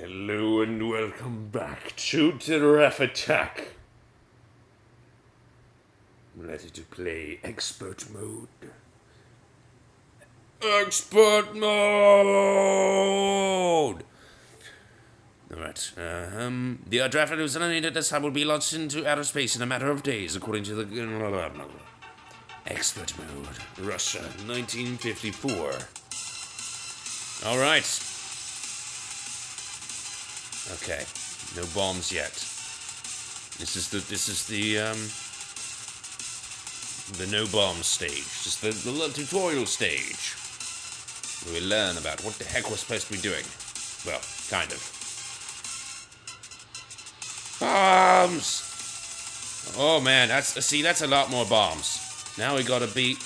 Hello and welcome back to Giraffe Attack. Ready to play expert mode. Expert mode! Alright, the draft was eliminated. This time will be launched into outer space in a matter of days, according to the expert mode. Russia, 1954. Alright. Okay, no bombs yet. This is the no bombs stage. Just the little tutorial stage, where we learn about what the heck we're supposed to be doing. Well, kind of. Bombs! Oh man, that's a lot more bombs. Now we gotta be...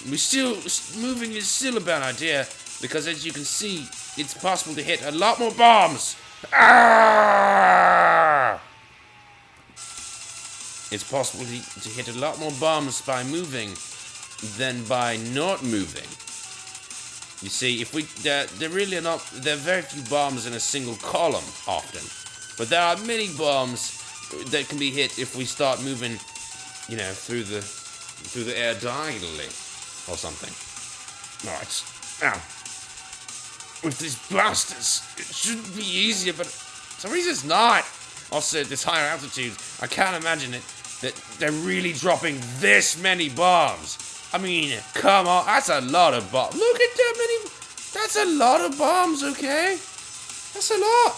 We're still... Moving is still a bad idea, because as you can see, it's possible to hit a lot more bombs. It's possible to hit a lot more bombs by moving than by not moving. You see, if we... There really are not... There are very few bombs in a single column, often. But there are many bombs that can be hit if we start moving, you know, through the air diagonally or something. Alright. Ow. With these blasters, it should be easier, but for some reason it's not. Also, at this higher altitude, I can't imagine that they're really dropping this many bombs. I mean, come on, that's a lot of bombs. Look at that many. That's a lot of bombs, okay? That's a lot.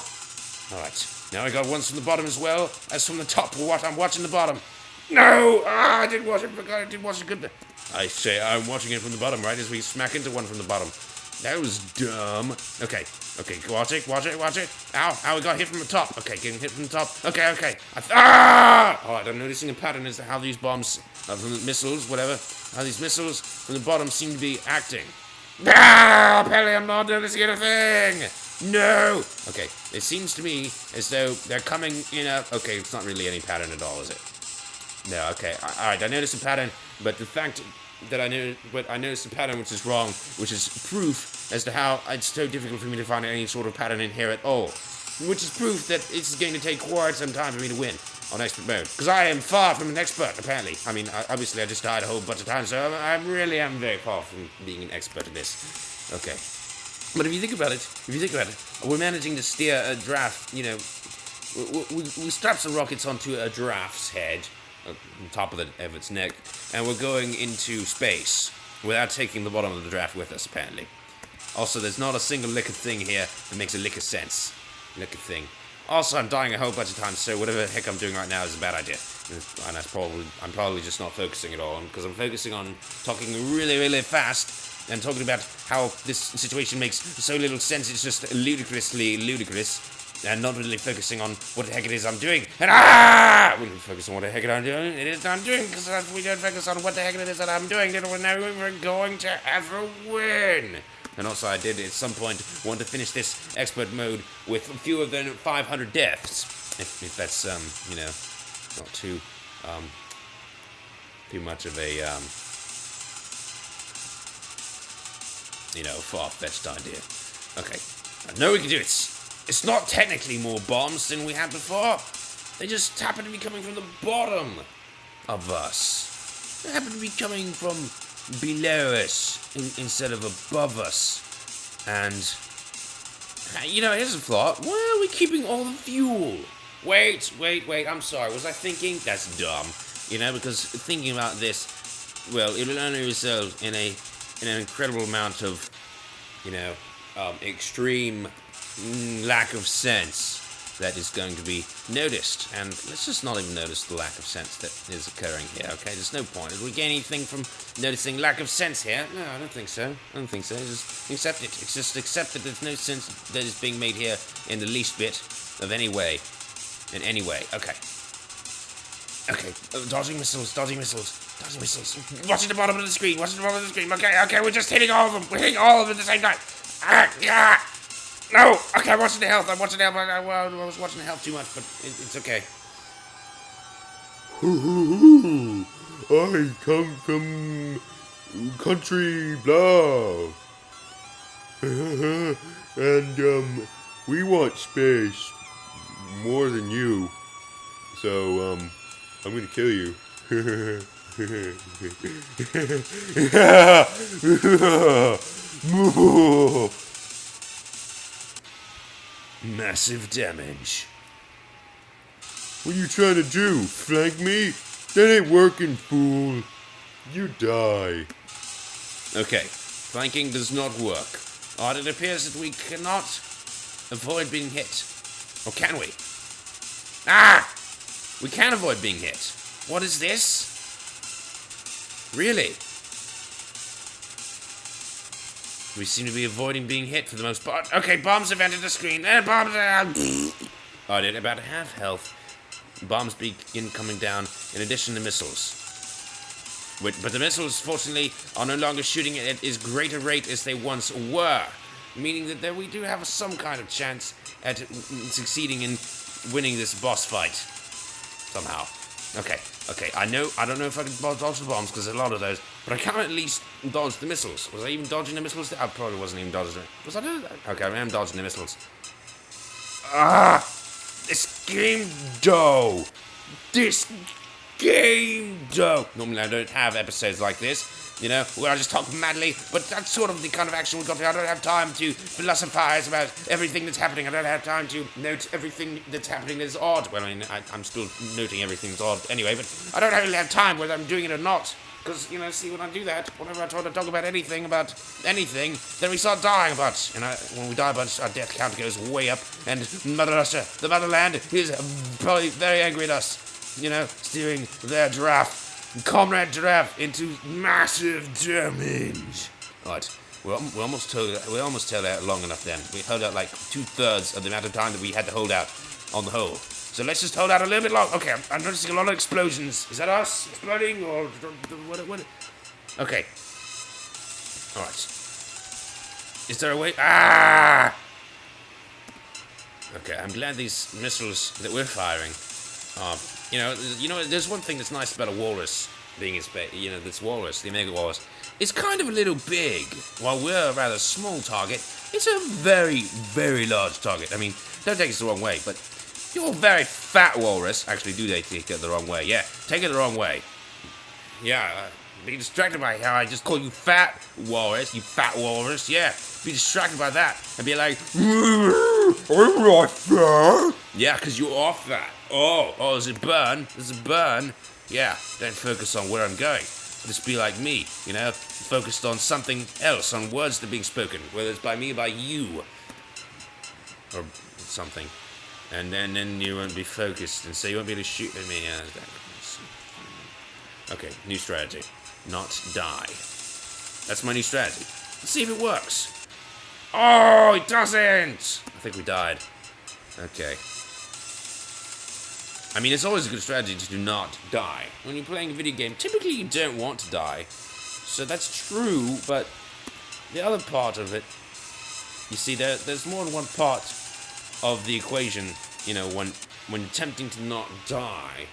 Alright, now I got ones from the bottom as well as from the top. What? I'm watching the bottom. No! I didn't watch it. I didn't watch it good. I say I'm watching it from the bottom, right? As we smack into one from the bottom. That was dumb. Okay, watch it. Ow, we got hit from the top. Okay, getting hit from the top. Okay. Alright, I'm noticing a pattern as to how these bombs, from the missiles, whatever, how these missiles from the bottom seem to be acting. Apparently I'm not noticing anything! No! Okay, it seems to me as though they're coming in a... Okay, it's not really any pattern at all, is it? No, okay, alright, I noticed a pattern, but the fact... that I noticed a pattern which is wrong, which is proof as to how it's so difficult for me to find any sort of pattern in here at all. Which is proof that it's going to take quite some time for me to win on expert mode. Because I am far from an expert, apparently. I mean, obviously I just died a whole bunch of times, so I really am very far from being an expert at this. Okay. But if you think about it, we're managing to steer a giraffe, you know, we strap some rockets onto a giraffe's head, on top of its neck, and we're going into space without taking the bottom of the giraffe with us, apparently. Also, there's not a single lick of thing here that makes a lick of sense. Lick of thing. Also, I'm dying a whole bunch of times, so whatever the heck I'm doing right now is a bad idea. And I'm probably just not focusing at all, because I'm focusing on talking really, really fast and talking about how this situation makes so little sense. It's just ludicrously ludicrous. And not really focusing on what the heck it is I'm doing. And we don't focus on what the heck I'm doing. It is I'm doing, because if we don't focus on what the heck it is that I'm doing, then we're never going to ever win. And also, I did at some point want to finish this expert mode with fewer than 500 deaths, if that's you know, not too much of a you know, far-fetched idea. Okay, I know we can do it. It's not technically more bombs than we had before. They just happen to be coming from the bottom of us. They happen to be coming from below us instead of above us. And, you know, here's a thought. Why are we keeping all the fuel? Wait, I'm sorry. Was I thinking? That's dumb. You know, because thinking about this, well, it will only result in an incredible amount of, you know, extreme... lack of sense that is going to be noticed, and let's just not even notice the lack of sense that is occurring here, okay? There's no point. Did we gain anything from noticing lack of sense here? No, I don't think so. Just accept it. Just accept that there's no sense that is being made here in the least bit of any way. In any way. Okay. Dodging missiles. Watching the bottom of the screen. Okay, we're just hitting all of them. We're hitting all of them at the same time. No! Okay, I'm watching the health. I was watching the health too much, but it's okay. I come from country blah. And we want space more than you. So, I'm gonna kill you. Massive damage. What are you trying to do? Flank me? That ain't working, fool. You die. Okay, flanking does not work. It appears that we cannot avoid being hit. Or can we? Ah! We can avoid being hit. What is this? Really? We seem to be avoiding being hit for the most part. Okay, bombs have entered the screen. Bombs are... Alright, about half health. Bombs begin coming down, in addition to missiles. But the missiles, fortunately, are no longer shooting at as great a rate as they once were. Meaning that we do have some kind of chance at succeeding in winning this boss fight. Somehow. Okay. I don't know if I can dodge the bombs, because there's a lot of those. But I can at least dodge the missiles. Was I even dodging the missiles? I probably wasn't even dodging it. Was I doing that? Okay, I am dodging the missiles. This game dough. Normally I don't have episodes like this, where I just talk madly, but that's sort of the kind of action we've got to. I don't have time to philosophize about everything that's happening. I don't have time to note everything that's happening that's odd. Well, I mean, I'm still noting everything that's odd anyway, but I don't really have time whether I'm doing it or not. Because, see, when I do that, whenever I try to talk about anything, then we start dying a bunch. And when we die a bunch, our death count goes way up. And Mother Russia, the motherland, is probably very angry at us. Steering their Comrade Giraffe, into massive damage. Alright, we almost held out long enough then. We held out like 2/3 of the amount of time that we had to hold out on the whole. So let's just hold out a little bit longer. Okay, I'm noticing a lot of explosions. Is that us exploding or what? Okay. Alright. Is there a way? Okay, I'm glad these missiles that we're firing there's one thing that's nice about a walrus being in space. This walrus, the Omega Walrus, it's kind of a little big. While we're a rather small target, it's a very, very large target. I mean, don't take it the wrong way, but you're a very fat walrus. Actually, do they take it the wrong way? Yeah, take it the wrong way. Yeah, be distracted by how I just call you fat walrus, you fat walrus. Yeah, be distracted by that and be like, I'm not fat. Yeah, because you are fat. Oh, does it burn? Does it burn? Yeah, don't focus on where I'm going. Just be like me, focused on something else, on words that are being spoken, whether it's by me or by you, or something. And then you won't be focused, and so you won't be able to shoot at me. Okay, new strategy. Not die. That's my new strategy. Let's see if it works. Oh, it doesn't! I think we died. Okay. I mean, it's always a good strategy to not die. When you're playing a video game, typically you don't want to die. So that's true, but the other part of it, you see, there's more than one part of the equation, when attempting to not die.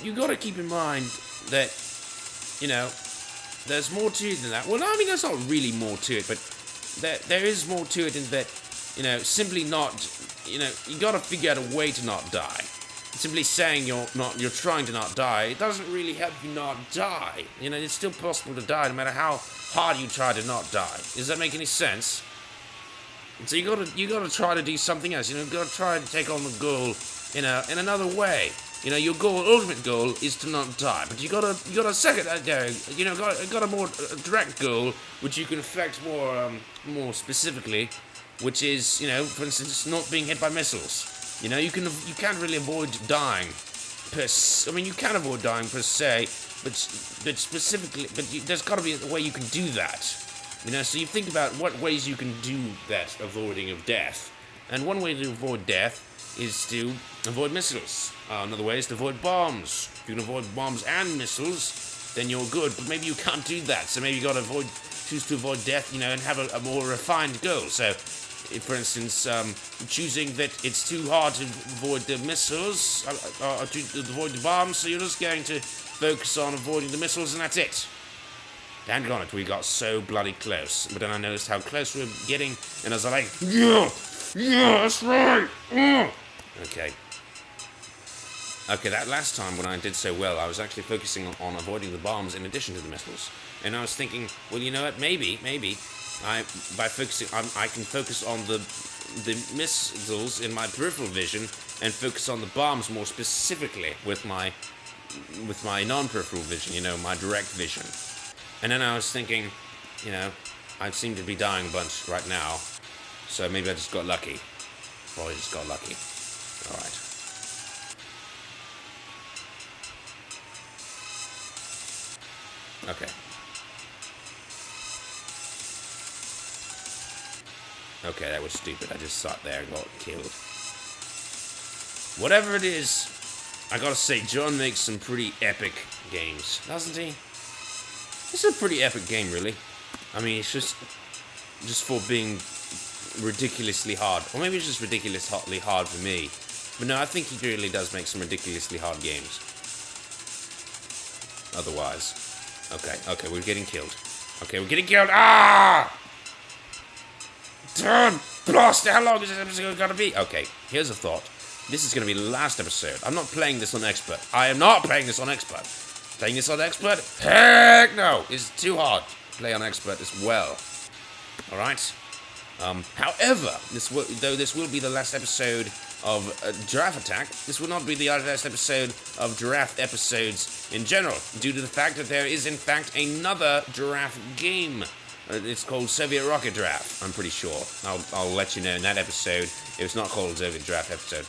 You got to keep in mind that, there's more to it than that. Well, I mean, there's not really more to it, but there is more to it in that, simply not, you got to figure out a way to not die. Simply saying you're trying to not die, it doesn't really help you not die. It's still possible to die no matter how hard you try to not die. Does that make any sense? And so you gotta try to do something else. You gotta try to take on the goal in another way. Your ultimate goal is to not die, but you got a second, got a more direct goal, which you can affect more specifically, which is, for instance, not being hit by missiles. You can't really avoid dying. You can avoid dying per se, but specifically, there's got to be a way you can do that. So you think about what ways you can do that avoiding of death, and one way to avoid death is to avoid missiles. Another way is to avoid bombs. If you can avoid bombs and missiles, then you're good. But maybe you can't do that, so maybe you got to choose to avoid death, and have a more refined goal. So, for instance, choosing that it's too hard to avoid the missiles, or to avoid the bombs, so you're just going to focus on avoiding the missiles, and that's it. Dang on it, we got so bloody close. But then I noticed how close we were getting, and I was like, yeah, Yeah, that's right. Okay. Okay, that last time when I did so well, I was actually focusing on avoiding the bombs in addition to the missiles. And I was thinking, well, you know what? Maybe, by focusing, I can focus on the missiles in my peripheral vision and focus on the bombs more specifically with my non-peripheral vision, you know, my direct vision. And then I was thinking, you know, I seem to be dying a bunch right now, so maybe I just got lucky. Probably just got lucky. Alright. Okay. Okay, that was stupid. I just sat there and got killed. Whatever it is, I gotta say, John makes some pretty epic games, doesn't he? This is a pretty epic game, really. I mean, it's just for being ridiculously hard. Or maybe it's just ridiculously hard for me. But no, I think he really does make some ridiculously hard games. Otherwise. Okay, we're getting killed. Okay, we're getting killed. Ah! Turn! Blast! How long is this episode gonna be? Okay, here's a thought. This is gonna be the last episode. I'm not playing this on Expert. I am not playing this on Expert. Playing this on Expert? Heck no! It's too hard to play on Expert as well. Alright? However, this will be the last episode of Giraffe Attack, this will not be the last episode of Giraffe episodes in general, due to the fact that there is in fact another Giraffe game. It's called Soviet Rocket Giraffe, I'm pretty sure. I'll let you know in that episode. If it's not called Soviet Giraffe episode,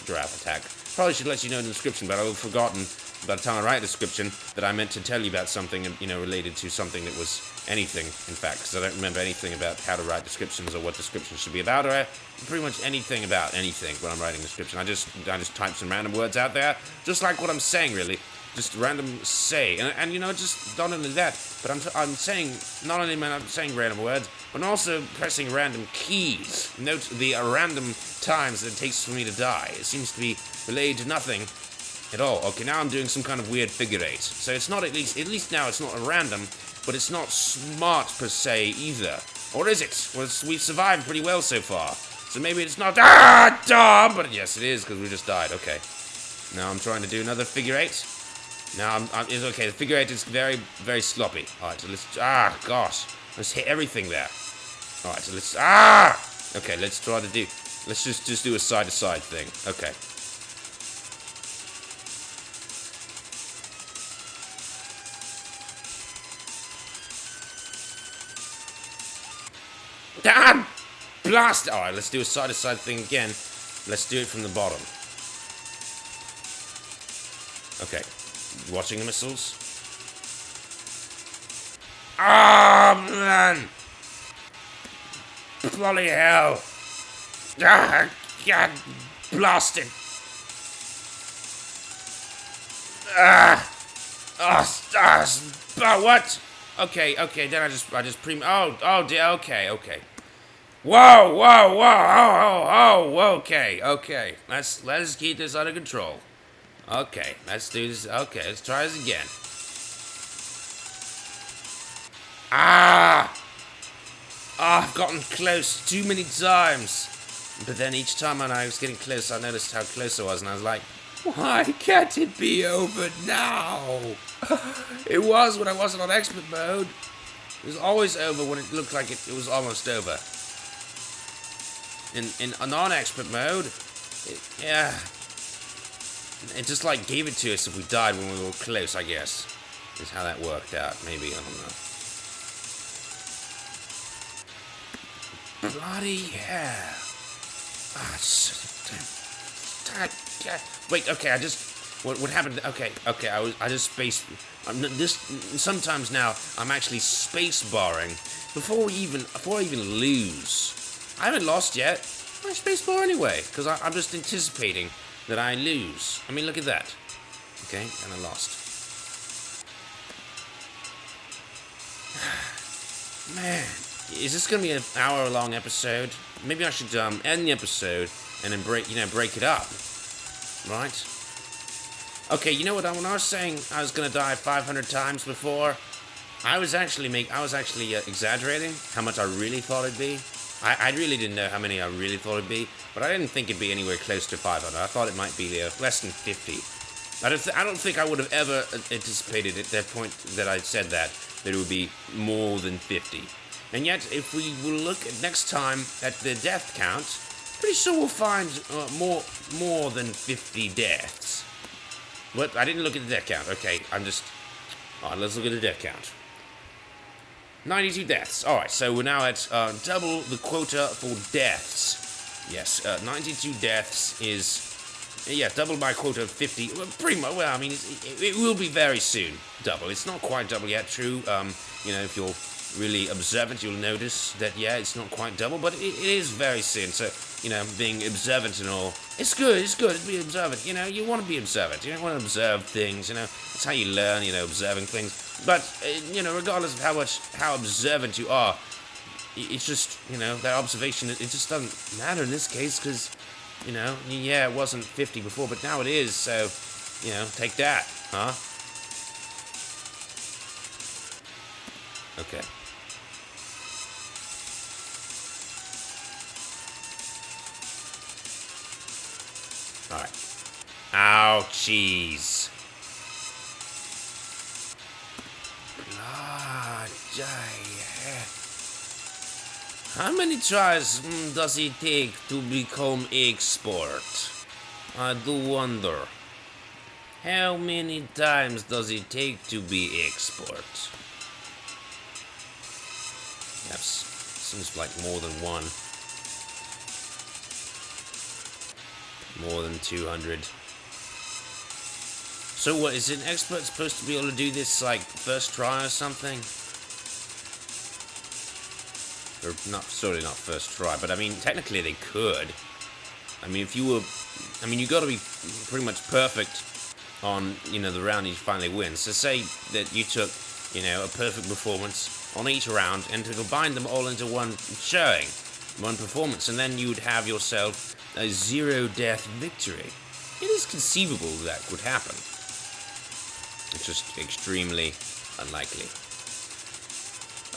Giraffe Attack. Probably should let you know in the description, but I've forgotten by the time I write the description that I meant to tell you about something, you know, related to something that was anything, in fact, because I don't remember anything about how to write descriptions or what descriptions should be about, or pretty much anything about anything when I'm writing a description. I just type some random words out there, just like what I'm saying, really. Just random say, and you know, just not only that, but I'm saying, not only am I saying random words, but I'm also pressing random keys. Note the random times that it takes for me to die. It seems to be related to nothing at all. Okay, now I'm doing some kind of weird figure eight. So it's not at least now it's not random, but it's not smart per se either. Or is it? Well, we've survived pretty well so far. So maybe it's not dumb, but yes, it is because we just died. Okay. Now I'm trying to do another figure eight. Now it's okay. The figure eight is very, very sloppy. All right, so let's gosh, let's hit everything there. All right, so let's okay, let's try to do. Let's just do a side to side thing. Okay. Damn! Blast! All right, let's do a side to side thing again. Let's do it from the bottom. Okay. Watching the missiles. Ah, man! Bloody hell! God, blasted! What? Okay, then I just oh dear, okay. Whoa, okay. Let's keep this under control. Okay, let's do this. Okay, let's try this again. I've gotten close too many times. But then each time when I was getting close, I noticed how close I was, and I was like, why can't it be over now? It was when I wasn't on expert mode. It was always over when it looked like it was almost over. In a non-expert mode, it just like gave it to us if we died when we were close, I guess. Is how that worked out, maybe, I don't know. Bloody hell. Wait, okay, what happened? Okay, I just spaced. Sometimes now I'm actually space barring before I even lose. I haven't lost yet. I space bar anyway because I'm just anticipating that I lose. I mean, look at that. Okay, and I lost. Man, is this gonna be an hour-long episode? Maybe I should end the episode and then break it up, right? Okay, you know what? When I was saying I was gonna die 500 times before, I was actually exaggerating how much I really thought it'd be. I really didn't know how many I really thought it'd be, but I didn't think it'd be anywhere close to 500. I thought it might be less than 50. I don't think I would have ever anticipated at that point that I said that it would be more than 50. And yet, if we will look at next time at the death count, pretty sure we'll find more than 50 deaths. What? I didn't look at the death count. Okay, alright, let's look at the death count. 92 deaths. Alright, so we're now at double the quota for deaths. Yes, 92 deaths is... Yeah, double my quota of 50. Well, pretty much. Well, I mean, it will be very soon double. It's not quite double yet, true. If you're really observant, you'll notice that, yeah, it's not quite double, but it is very soon. So, being observant and all, it's good to be observant. You want to be observant. You don't want to observe things, That's how you learn, observing things. But, regardless of how observant you are, it's just, that observation, it just doesn't matter in this case, because... yeah, it wasn't 50 before, but now it is, so, take that, huh? Okay. Alright. Ouchies. How many tries does it take to become expert? I do wonder. How many times does it take to be expert? Yes, seems like more than one. More than 200. So what, is an expert supposed to be able to do this, like, first try or something? Or certainly not first try, but I mean, technically they could. I mean, you gotta be pretty much perfect on, the round you finally win. So say that you took, a perfect performance on each round and to combine them all into one showing, one performance, and then you'd have yourself a 0-death victory. It is conceivable that could happen. It's just extremely unlikely.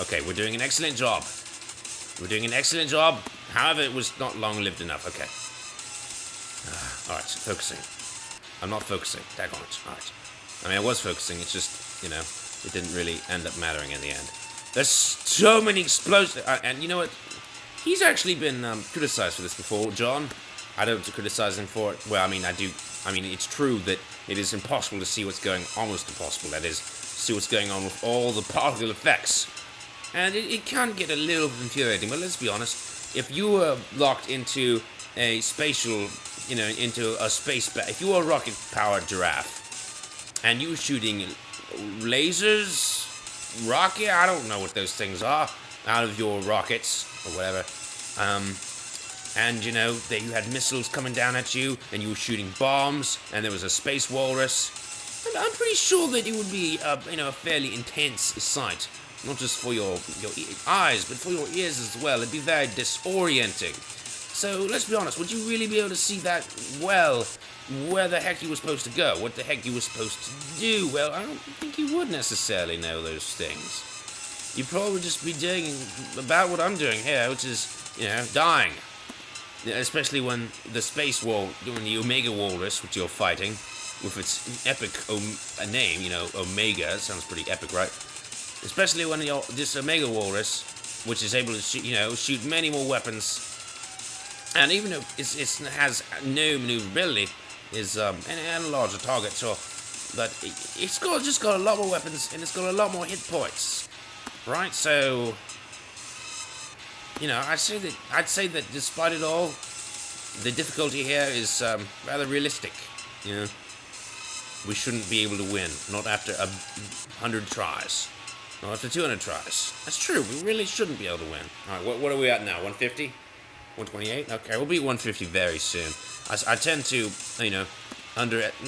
Okay, we're doing an excellent job. However, it was not long-lived enough. Okay. Alright, so focusing. I'm not focusing. Daggone it. Alright. I mean, I was focusing. It's just, it didn't really end up mattering in the end. There's so many explosions. And you know what? He's actually been criticized for this before, John. I don't criticize him for it. Well, I mean, I do. I mean, it's true that it is impossible to see what's going... Almost impossible, that is. See what's going on with all the particle effects. And it can get a little infuriating, but let's be honest. If you were locked into a spatial, into a space... If you were a rocket-powered giraffe, and you were shooting lasers, I don't know what those things are, out of your rockets, or whatever, and, you had missiles coming down at you, and you were shooting bombs, and there was a space walrus, and I'm pretty sure that it would be, a fairly intense sight. Not just for your eyes, but for your ears as well. It'd be very disorienting. So, let's be honest, would you really be able to see that well, where the heck you were supposed to go? What the heck you were supposed to do? Well, I don't think you would necessarily know those things. You'd probably just be doing about what I'm doing here, which is, dying. Especially when when the Omega Walrus, which you're fighting, with its epic name, Omega, sounds pretty epic, right? Especially when this Omega Walrus, which is able to shoot many more weapons, and even though it has no maneuverability, and a larger target, so, but it's just got a lot more weapons, and it's got a lot more hit points, right? So, I'd say that despite it all, the difficulty here is rather realistic. We shouldn't be able to win, not after 100 tries. Not after 200 tries. That's true, we really shouldn't be able to win. Alright, what are we at now? 150? 128? Okay, we'll be 150 very soon. I tend to,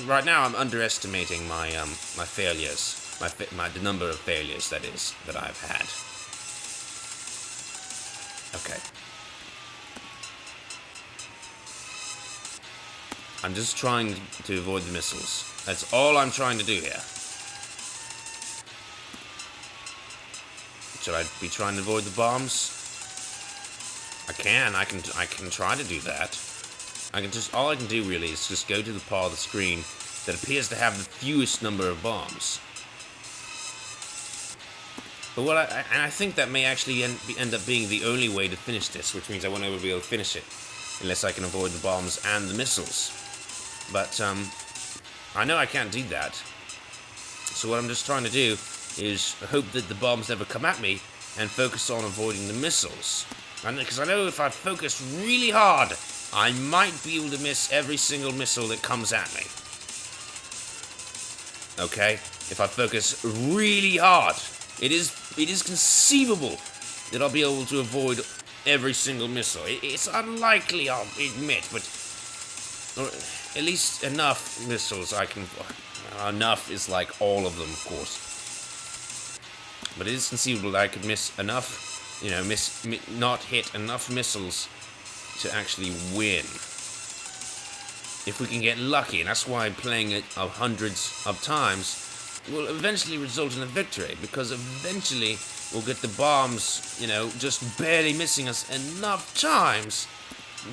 right now I'm underestimating my my failures. The number of failures, that I've had. Okay. I'm just trying to avoid the missiles. That's all I'm trying to do here. Should I be trying to avoid the bombs? I can try to do that. All I can do really is just go to the part of the screen that appears to have the fewest number of bombs. But I think that may actually end up being the only way to finish this, which means I won't ever be able to finish it unless I can avoid the bombs and the missiles. But I know I can't do that. So what I'm just trying to do is hope that the bombs never come at me and focus on avoiding the missiles. Because I know if I focus really hard, I might be able to miss every single missile that comes at me. Okay? If I focus really hard, it is conceivable that I'll be able to avoid every single missile. It's unlikely, I'll admit, but or at least enough missiles I can... Enough is like all of them, of course. But it is conceivable that I could miss enough, not hit enough missiles to actually win. If we can get lucky, and that's why playing it hundreds of times will eventually result in a victory, because eventually we'll get the bombs, just barely missing us enough times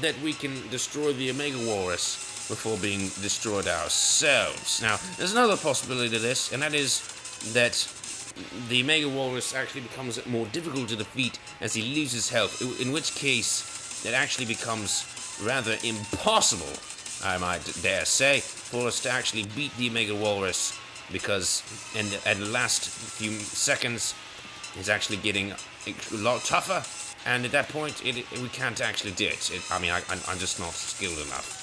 that we can destroy the Omega Walrus before being destroyed ourselves. Now, there's another possibility to this, and that is that the Omega Walrus actually becomes more difficult to defeat as he loses health, in which case it actually becomes rather impossible, I might dare say, for us to actually beat the Omega Walrus, because at the last few seconds it's actually getting a lot tougher, and at that point we can't actually do it. I'm just not skilled enough.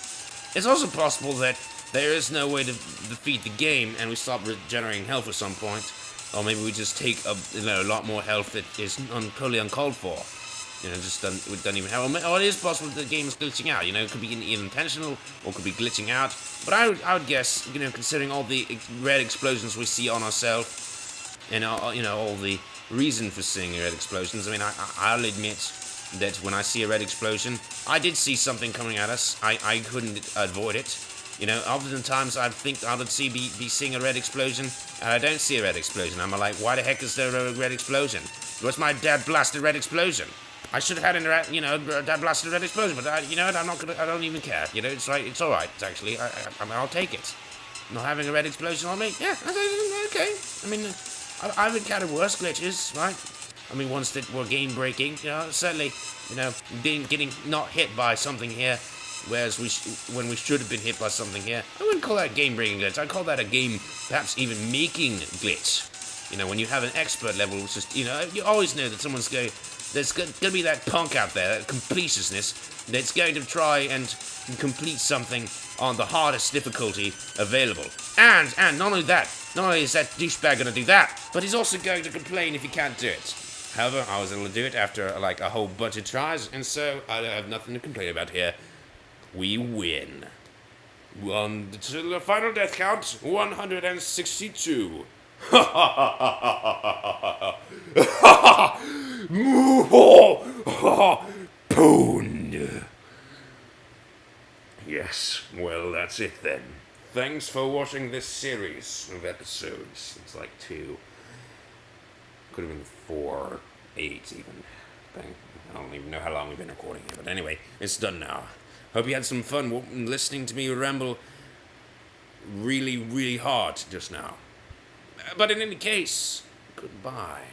It's also possible that there is no way to defeat the game and we stop regenerating health at some point, or maybe we just take a lot more health that is totally uncalled for. Just doesn't even have. Or it is possible that the game is glitching out. It could be either intentional or could be glitching out. But I would guess, considering all the red explosions we see on ourselves, and all the reason for seeing red explosions. I'll admit that when I see a red explosion, I did see something coming at us. I couldn't avoid it. Often times I think I would be seeing a red explosion, and I don't see a red explosion. I'm like, why the heck is there a red explosion? What's my dad blasted red explosion? I should have had a dad blasted red explosion, but I don't even care. It's right. It's all right. Actually, I'll take it. Not having a red explosion on me, yeah, okay. I've encountered worse glitches, right? Ones that were game breaking. Certainly, getting not hit by something here, whereas when we should have been hit by something here. I wouldn't call that a game breaking glitch. I'd call that a game perhaps even making glitch. When you have an expert level, it's just you always know that someone's going. There's going to be that punk out there, that completionist, that's going to try and complete something on the hardest difficulty available. And not only is that douchebag going to do that, but he's also going to complain if he can't do it. However, I was able to do it after a whole bunch of tries, and so I have nothing to complain about here. We win. On to the final death count, 162. Ha ha ha ha ha ha ha! Pound. Yes, well, that's it then. Thanks for watching this series of episodes. It's like 2. Could have been 4, 8 even. I don't even know how long we've been recording here. But anyway, it's done now. Hope you had some fun listening to me ramble really, really hard just now. But in any case, goodbye.